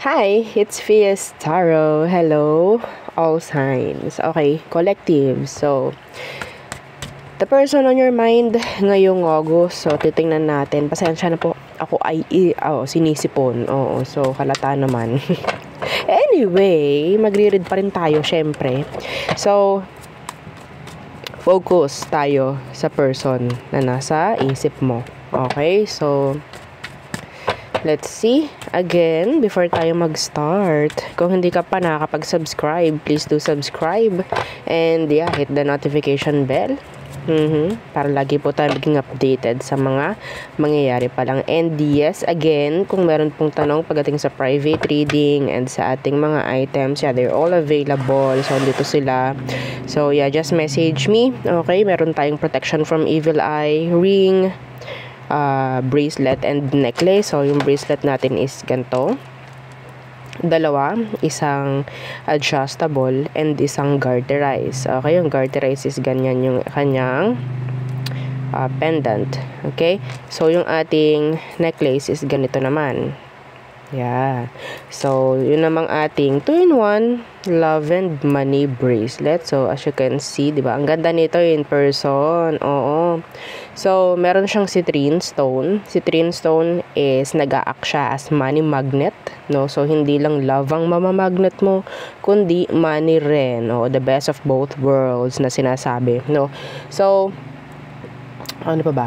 Hi, it's Fias Tarot. Hello, all signs. Okay, collective. So, the person on your mind ngayong August. So, titingnan natin. Pasensya na po. Ako ay sinisipon. Oo, so halata naman. Anyway, magre-read pa rin tayo, syempre. So, focus tayo sa person na nasa isip mo. Okay, so let's see. Again, before tayo mag-start, kung hindi ka pa nakakapag-subscribe, please do subscribe. And yeah, hit the notification bell. Para lagi po tayo maging updated sa mga mangyayari pa lang. And yes, again, kung meron pong tanong pagdating sa private reading and sa ating mga items, yeah, they're all available. So, dito sila. So, yeah, just message me. Okay, meron tayong protection from evil eye, ring, bracelet and necklace. So, yung bracelet natin is ganito. Dalawa, isang adjustable and isang garterize. Okay, yung garterize is ganyan yung kanyang pendant. Okay, so yung ating necklace is ganito naman. Yeah. So, yun namang ating 2-in-1 love and money bracelet. So, as you can see, di ba? Ang ganda nito in person. Oo. So, meron siyang citrine stone. Citrine stone is nag-a-act siya as money magnet. No? So, hindi lang love ang mamamagnet mo, kundi money rin. No? The best of both worlds na sinasabi. No? So, ano pa ba?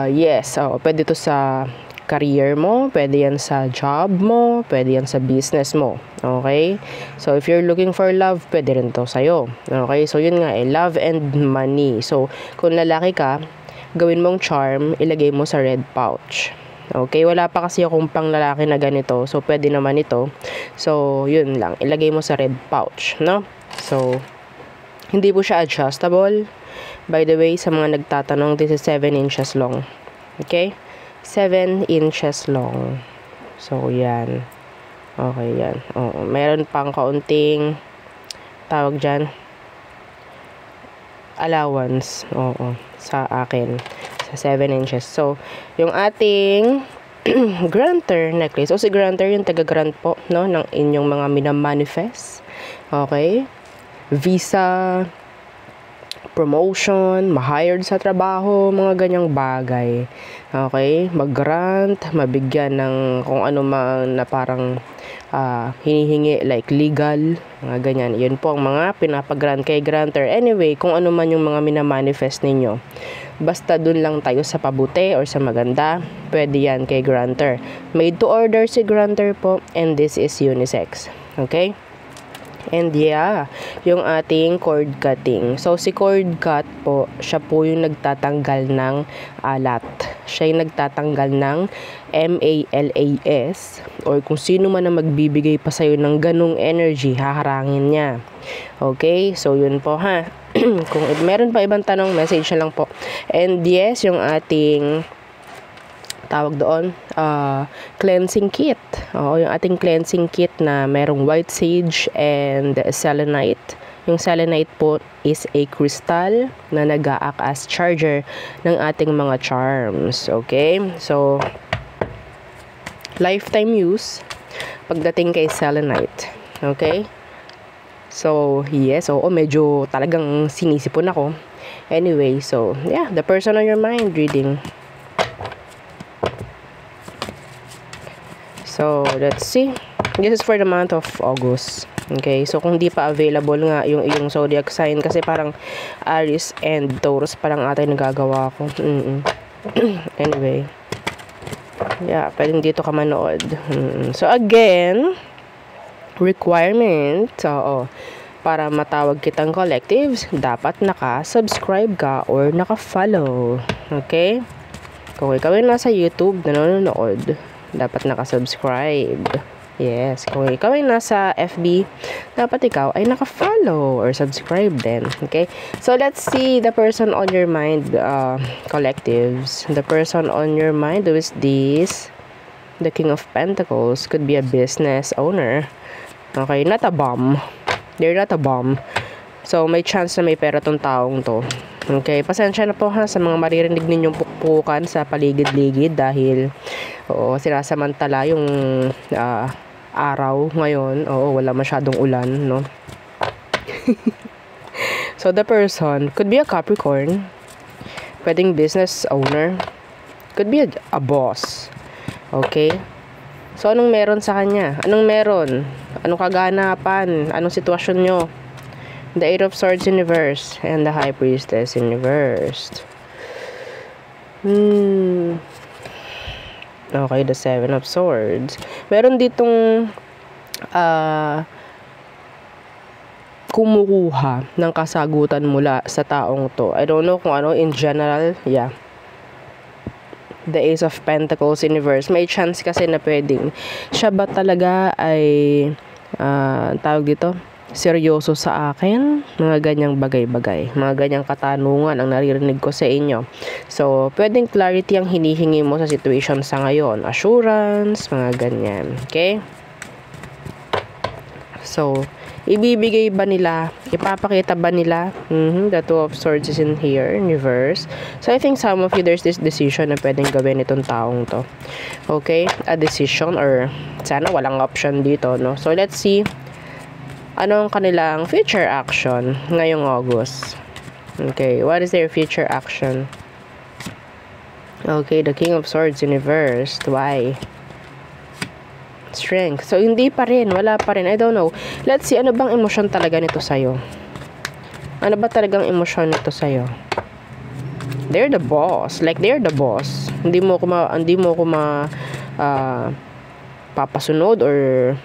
Yes. So, pwede to sa career mo, pwede yan sa job mo, pwede yan sa business mo. Okay? So, if you're looking for love, pwede rin to sa'yo. Okay? So, yun nga love and money. So, kung lalaki ka, gawin mong charm, ilagay mo sa red pouch. Okay? Wala pa kasi akong pang lalaki na ganito. So, pwede naman ito. So, yun lang. Ilagay mo sa red pouch. No? So, hindi po siya adjustable. By the way, sa mga nagtatanong, this is 7 inches long. Okay? 7 inches long. So, yan. Okay, yan. Oo. Meron pang kaunting tawag dyan allowance. Oo. Sa akin. Sa 7 inches. So, yung ating granter necklace. O si granter yung taga-grant po, no? Ng inyong mga minamanifest. Okay? Visa, promotion, ma-hired sa trabaho, mga ganyang bagay. Okay? Mag-grant, mabigyan ng kung ano man na parang hinihingi, like legal, mga ganyan. Yun po ang mga pinapag-grant kay granter. Anyway, kung ano man yung mga minamanifest ninyo, basta dun lang tayo sa pabuti or sa maganda, pwede yan kay granter. Made to order si granter po, and this is unisex. Okay? And yeah, yung ating cord cutting. So, si cord cut po, siya po yung nagtatanggal ng alat. Siya yung nagtatanggal ng MALAS. Or kung sino man na magbibigay pa sa'yo ng ganong energy, haharangin niya. Okay? So, yun po ha. Kung meron pa ibang tanong, message na lang po. And yes, yung ating tawag doon, cleansing kit. Oo, yung ating cleansing kit na merong white sage and selenite. Yung selenite po is a crystal na nag-a-act as charger ng ating mga charms. Okay? So, lifetime use pagdating kay selenite. Okay? So, yes. Oo, medyo talagang sinisipon ako. Anyway, so, yeah, the person on your mind reading. So, let's see. This is for the month of August. Okay, so kung di pa available nga yung iyong zodiac sign, kasi parang Aries and Taurus parang ata yung nagagawa ko. Anyway. Yeah, pwedeng dito ka manood. So, again, requirement. So, para matawag kitang collectives, dapat naka-subscribe ka or naka-follow. Okay? Kung ikaw ay nasa YouTube, nanonood, dapat naka-subscribe. Yes. Kung ikaw ay nasa FB, dapat ikaw ay naka-follow or subscribe din. Okay? So, let's see the person on your mind, collectives. The person on your mind, who is this? The King of Pentacles. Could be a business owner. Okay? Not a bum. They're not a bum. So, may chance na may pera tong taong to. Okay, pasensya na po ha sa mga maririnig ninyong pukpukan sa paligid-ligid dahil oo, sinasamantala yung araw ngayon. Oo, wala masyadong ulan, no? So, the person could be a Capricorn. Pwedeng business owner. Could be a boss. Okay? So, anong meron sa kanya? Anong meron? Anong kaganapan? Anong sitwasyon nyo? The Eight of Swords in reverse and the High Priestess in reverse. Okay, the Seven of Swords. Meron ditong kumukuha ng kasagutan mula sa taong to. I don't know kung ano in general. Yeah. The Ace of Pentacles in reverse. May chance kasi na pwedeng siya ba talaga ay tawag dito, seryoso sa akin? Mga ganyang bagay-bagay. Mga ganyang katanungan ang naririnig ko sa inyo. So, pwedeng clarity ang hinihingi mo sa situation sa ngayon. Assurance, mga ganyan. Okay? So, ibibigay ba nila? Ipapakita ba nila? The Two of Swords is in here, in reverse. So, I think some of you, there's this decision na pwedeng gawin itong taong to. Okay? A decision or sana walang option dito, no? So, let's see. Ano ang kanilang future action ngayong August? Okay, what is their future action? Okay, the King of Swords in reverse. Why? Strength. So, hindi pa rin. Wala pa rin. I don't know. Let's see, ano bang emosyon talaga nito sa'yo? Ano ba talagang emosyon nito sa'yo? They're the boss. Like, they're the boss. Hindi mo ko papasunod or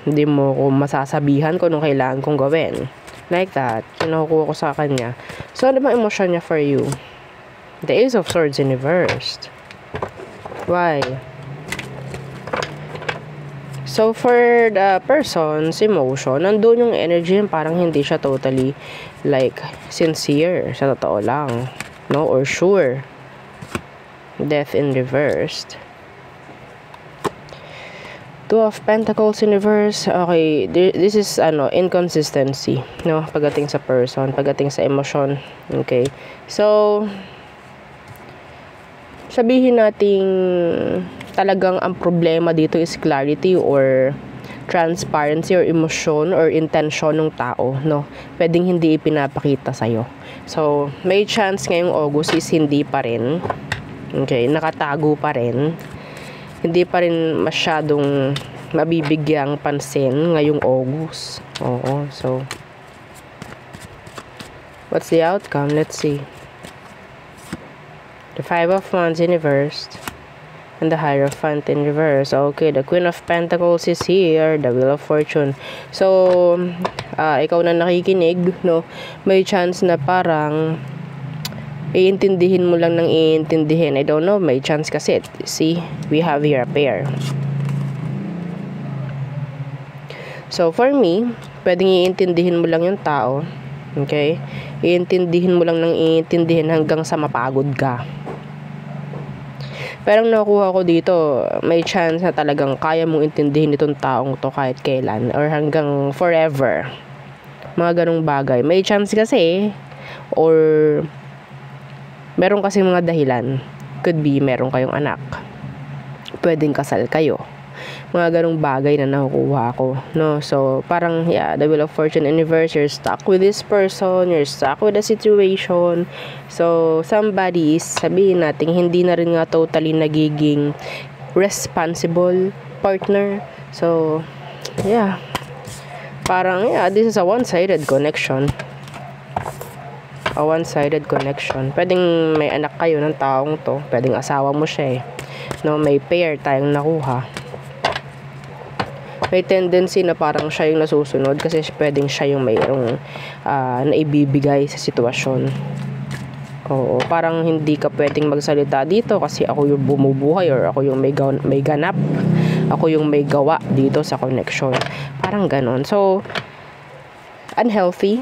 hindi mo ko masasabihan kung anong kailangan kong gawin. Like that. Kinukuha ko sa kanya. So, ano bang emosyon niya for you? The Ace of Swords in reverse. Why? So, for the person's emotion, nandun yung energy, parang hindi siya totally, like, sincere, sa totoo lang. No? Or sure. Death in reverse. Two of Pentacles in reverse. Okay, this is, inconsistency. No? Pagdating sa person, pagdating sa emosyon. Okay. So, sabihin nating talagang ang problema dito is clarity or transparency or emotion or intention ng tao, no? Pwedeng hindi ipinapakita sa'yo. So, may chance ngayong August is hindi pa rin. Okay, nakatago pa rin. Hindi pa rin masyadong mabibigyang pansin ngayong August. Oo, so what's the outcome? Let's see. The Five of Wands in reverse. And the Hierophant in reverse. Okay, the Queen of Pentacles is here. The Wheel of Fortune. So, ikaw na nakikinig, no? May chance na parang iintindihin mo lang ng iintindihin. I don't know, may chance kasi. See, we have here a pair. So, for me, pwedeng iintindihin mo lang yung tao. Okay? Iintindihin mo lang ng iintindihin hanggang sa mapagod ka. Pero nakuha ko dito, may chance na talagang kaya mong intindihin itong taong to kahit kailan or hanggang forever. Mga ganong bagay. May chance kasi or meron kasi mga dahilan. Could be meron kayong anak. Pwedeng kasal kayo. Mga ganong bagay na nakukuha ko, no? So, parang, yeah, the Wheel of Fortune in reverse, you're stuck with this person, you're stuck with the situation. So, somebody is, sabihin natin, hindi na rin nga totally nagiging responsible partner. So, yeah. Parang, yeah, this is a one-sided connection. A one-sided connection. Pwedeng may anak kayo ng taong to. Pwedeng asawa mo siya eh. No, may pair tayong nakuha. May tendency na parang siya yung nasusunod kasi pwedeng siya yung mayroong naibibigay sa sitwasyon. Oo, parang hindi ka pwedeng magsalita dito kasi ako yung bumubuhay or ako yung may ganap. Ako yung may gawa dito sa connection. Parang ganon. So, unhealthy.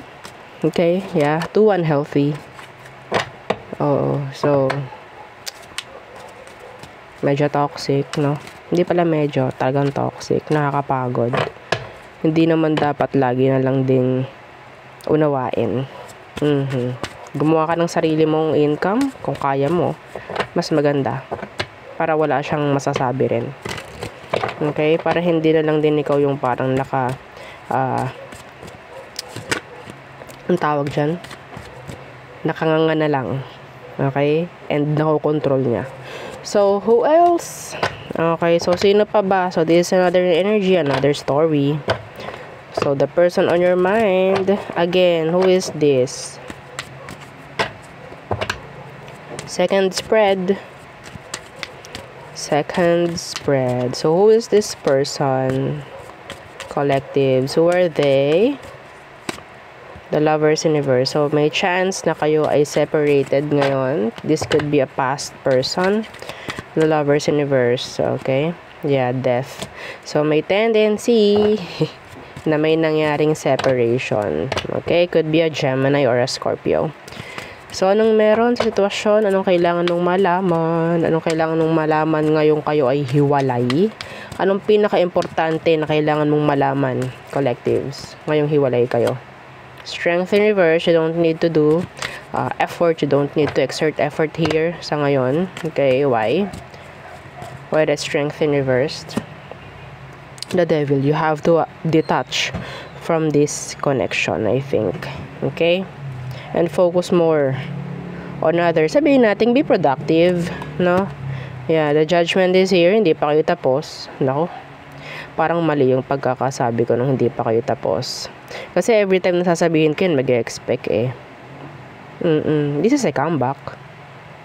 Okay, yeah, too unhealthy. Oo, so, medyo toxic, no? Hindi pala medyo, talagang toxic, nakakapagod. Hindi naman dapat lagi na lang ding unawain. Gumawa ka ng sarili mong income, kung kaya mo, mas maganda. Para wala siyang masasabi rin. Okay? Para hindi na lang din ikaw yung parang ang tawag dyan? Nakanganga na lang. Okay? And nakokontrol niya. So, who else? Okay, so sino pa ba? So, this is another energy, another story. So, the person on your mind, again, who is this? Second spread. So, who is this person? Collectives. Who are they? The Lovers Universe. So, may chance na kayo ay separated ngayon. This could be a past person. The Lovers Universe. Okay? Yeah, death. So, may tendency na may nangyaring separation. Okay? Could be a Gemini or a Scorpio. So, anong meron sa sitwasyon? Anong kailangan nung malaman? Anong kailangan nung malaman ngayong kayo ay hiwalay? Anong pinaka-importante na kailangan mong malaman, collectives, ngayong hiwalay kayo? Strength in reverse, you don't need to do effort. You don't need to exert effort here sa ngayon. Okay, why? Why the strength in reverse? The devil, you have to detach from this connection, I think. Okay? And focus more on others. Sabihin natin, be productive, no? Yeah, the judgment is here. Hindi pa kayo tapos. Nako, parang mali yung pagkakasabi ko nung hindi pa kayo tapos. Kasi every time nasasabihin ko yun, mag-expect eh. This is a comeback.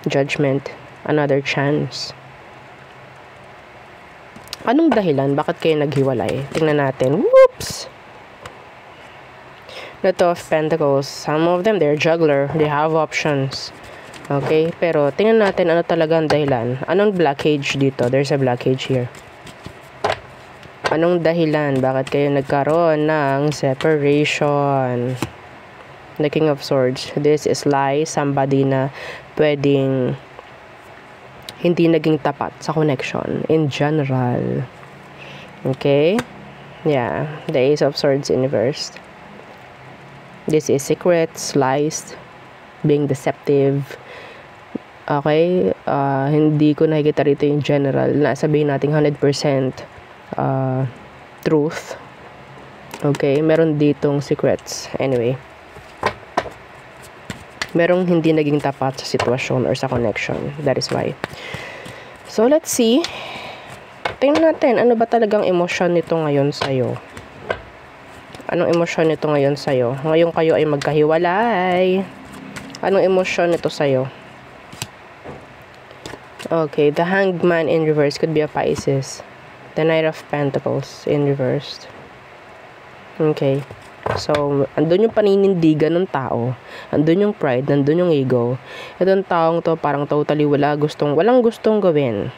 Judgment. Another chance. Anong dahilan? Bakit kayo naghiwalay? Tingnan natin. Whoops! The Two of Pentacles. Some of them, they're juggler. They have options. Okay? Pero tingnan natin ano talaga ang dahilan. Anong blockage dito? There's a blockage here. Anong dahilan? Bakit kayo nagkaroon ng separation? The King of Swords. This is lie. Somebody na pwedeng hindi naging tapat sa connection in general. Okay? Yeah. The Ace of Swords in reverse. This is secrets, lies, being deceptive. Okay? Hindi ko nakikita rito yung general. Sabihin natin 100% truth. Okay? Meron ditong secrets. Anyway. Merong hindi naging tapat sa sitwasyon or sa connection. That is why. So, let's see. Tingnan natin, ano ba talagang emosyon nito ngayon sa'yo? Anong emosyon nito ngayon sa'yo? Ngayon kayo ay magkahiwalay. Anong emosyon nito sa'yo? Okay, the Hanged Man in reverse could be a Pisces. The Knight of Pentacles in reverse. Okay. So, andun yung paninindigan ng tao. Andun yung pride, andun yung ego. Itong taong to parang totally walang gustong gawin.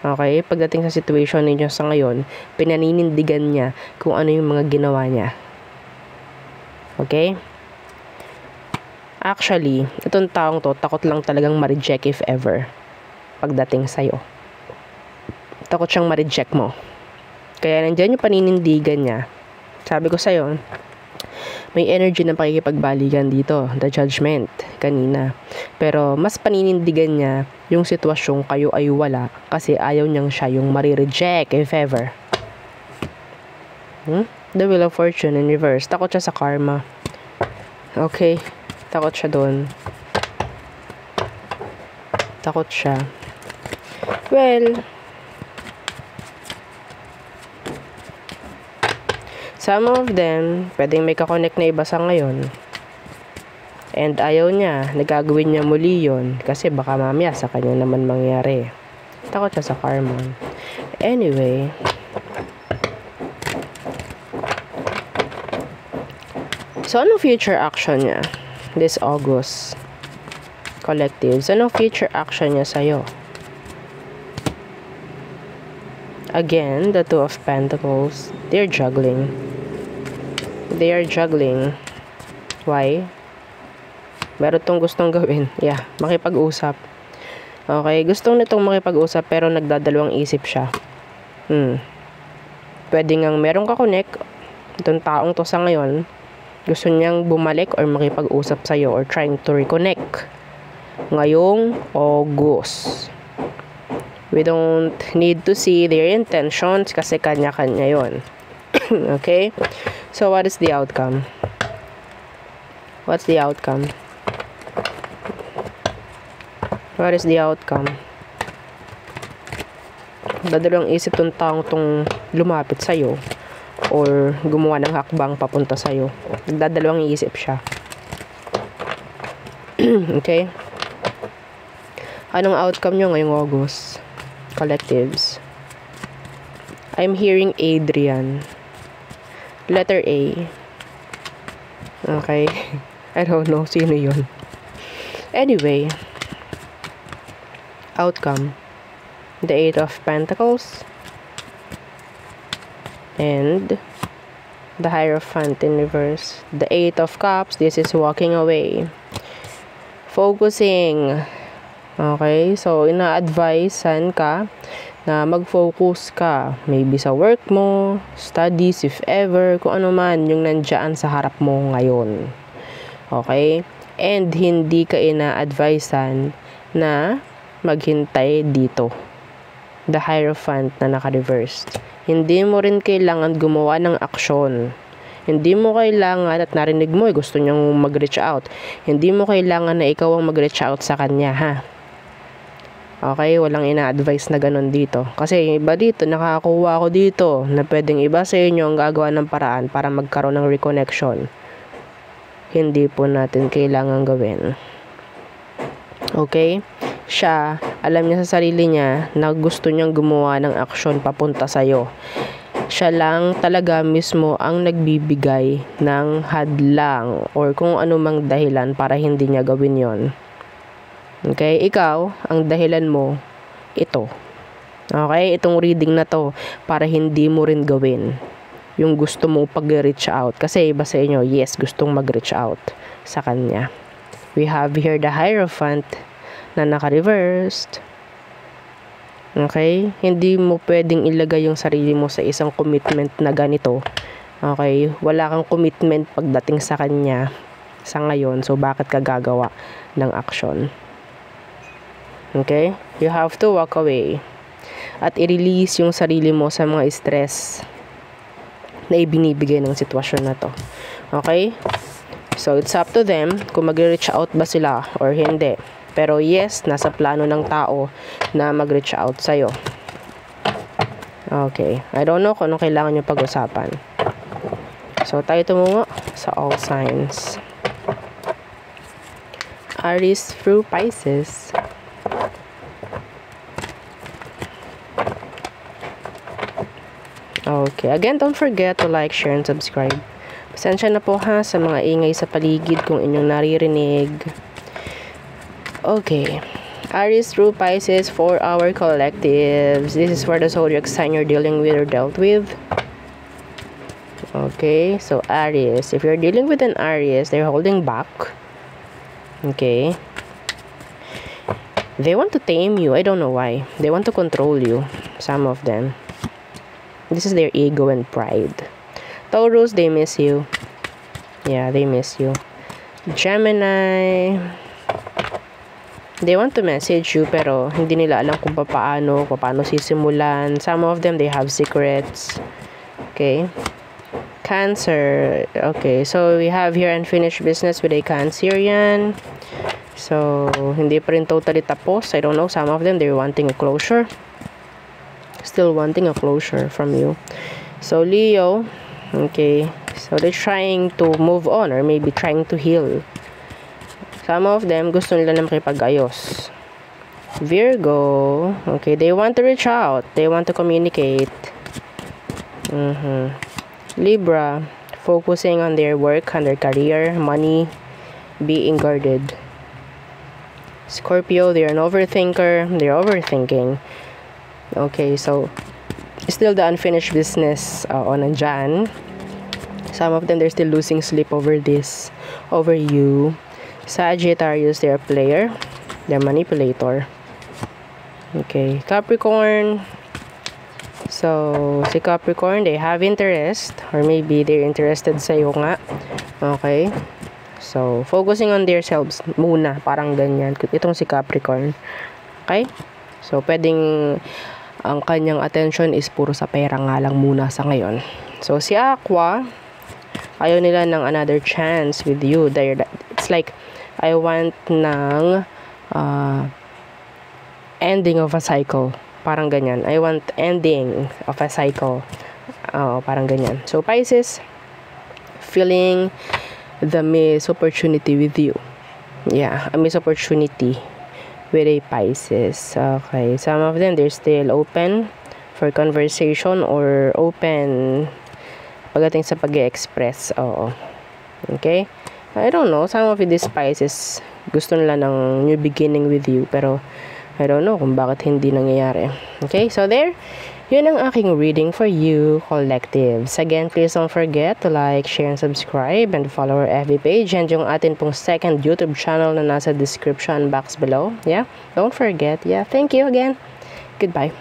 Okay? Pagdating sa situation ninyo sa ngayon, pinaninindigan niya kung ano yung mga ginawa niya. Okay? Actually, itong taong to, takot lang talagang ma-reject if ever. Pagdating sa'yo. Takot siyang ma-reject mo. Kaya nandyan yung paninindigan niya. Sabi ko sa'yo, may energy ng pakikipagbalikan dito, the judgment, kanina. Pero mas paninindigan niya yung sitwasyong kayo ay wala kasi ayaw niyang siya yung marireject if ever. The Wheel of Fortune in reverse. Takot siya sa karma. Okay. Takot siya doon. Takot siya. Well, some of them, pwedeng may kakonect na iba sa ngayon. And ayaw niya, nagagawin niya muli yun. Kasi baka mamaya sa kanya naman mangyari. Takot siya sa karma. Anyway. So, anong future action niya? This August. Collectives. Anong future action niya sa'yo? Again, the Two of Pentacles. They're juggling. They are juggling. Why? Meron tong gustong gawin. Yeah, makipag-usap. Okay, gustong nitong makipag-usap pero nagdadalawang isip siya. Pwede ngang meron ka connect. Itong taong to sa ngayon, gusto niyang bumalik or makipag-usap sa'yo or trying to reconnect. Ngayong August. We don't need to see their intentions kasi kanya-kanya yon. Okay? So, what is the outcome? What's the outcome? What is the outcome? Dadalawang isip tong taong tong lumapit sa'yo or gumawa ng hakbang papunta sa'yo. Dadalawang isip siya. Okay? Anong outcome nyo ngayong August? Collectives. I'm hearing Adrian. Letter A. Okay. I don't know sino yun. Anyway. Outcome. The Eight of Pentacles. And the Hierophant in reverse. The Eight of Cups. This is walking away. Focusing. Okay, so ina-advisean ka na mag-focus ka. Maybe sa work mo, studies, if ever, kung ano man yung nandyan sa harap mo ngayon. Okay? And hindi ka ina-advisean na maghintay dito. The Hierophant na naka-reversed. Hindi mo rin kailangan gumawa ng aksyon. Hindi mo kailangan, at narinig mo, gusto niyang mag-reach out. Hindi mo kailangan na ikaw ang mag-reach out sa kanya, ha? Okay, walang ina-advise na ganun dito. Kasi iba dito, nakakuha ako dito na pwedeng iba sa inyo ang gagawa ng paraan para magkaroon ng reconnection. Hindi po natin kailangan gawin. Okay? Siya, alam niya sa sarili niya na gusto niyang gumawa ng aksyon papunta sa'yo. Siya lang talaga mismo ang nagbibigay ng hadlang or kung anumang dahilan para hindi niya gawin yon. Okay? Ikaw, ang dahilan mo, ito. Okay? Itong reading na to para hindi mo rin gawin yung gusto mong pag-reach out. Kasi iba sa inyo, yes, gustong mag-reach out sa kanya. We have here the Hierophant na naka-reversed. Okay? Hindi mo pwedeng ilagay yung sarili mo sa isang commitment na ganito. Okay? Wala kang commitment pagdating sa kanya sa ngayon. So, bakit ka gagawa ng action? Okay? You have to walk away. At i-release yung sarili mo sa mga stress na ibinibigay ng sitwasyon na to. Okay? So, it's up to them kung mag-reach out ba sila or hindi. Pero yes, nasa plano ng tao na mag-reach out sa'yo. Okay. I don't know kung anong kailangan nyo pag-usapan. So, tayo tumungo sa all signs. Aries through Pisces. Okay. Again, don't forget to like, share, and subscribe. Pasensya na po ha sa mga ingay sa paligid kung inyong naririnig. Okay. Aries through Pisces for our collectives. This is for the zodiac sign you're dealing with or dealt with. Okay. So, Aries. If you're dealing with an Aries, they're holding back. Okay. They want to tame you. I don't know why. They want to control you. Some of them. This is their ego and pride. Taurus, they miss you. Yeah, they miss you. Gemini, they want to message you pero hindi nila alam kung paano sisimulan. Some of them, they have secrets. Okay. Cancer. Okay, so we have here unfinished business with a Cancerian. So, hindi pa rin totally tapos. I don't know. Some of them, they're wanting a closure. Still wanting a closure from you. So, Leo. Okay. So, they're trying to move on or maybe trying to heal. Some of them, gusto nila na makipag-ayos. Virgo. Okay. They want to reach out. They want to communicate. Libra. Focusing on their work, on their career, money, being guarded. Scorpio. They're an overthinker. They're overthinking. Okay, so still the unfinished business nandyan. Some of them, they're still losing sleep over this, over you. Sagittarius, they're a player. They're manipulator. Okay, Capricorn. So, si Capricorn, they have interest. Or maybe they're interested sa'yo nga. Okay. So, focusing on themselves muna. Parang ganyan. Itong si Capricorn. Okay. So, pwedeng ang kanyang attention is puro sa pera nga lang muna sa ngayon. So, si Aqua, ayaw nila ng another chance with you. It's like, I want ng ending of a cycle. Parang ganyan. I want ending of a cycle. Parang ganyan. So, Pisces, feeling the missed opportunity with you. Yeah, a missed opportunity with a Pisces. Okay, some of them, they're still open for conversation or open pagdating sa pag-express. Oo. Okay? I don't know. Some of these Pisces, gusto nila ng new beginning with you. Pero, I don't know kung bakit hindi nangyayari. Okay? So, there. Yun ang aking reading for you, collectives. Again, please don't forget to like, share, and subscribe, and follow our FB page, and yung atin pong second YouTube channel na nasa description box below. Yeah? Don't forget. Yeah, thank you again. Goodbye.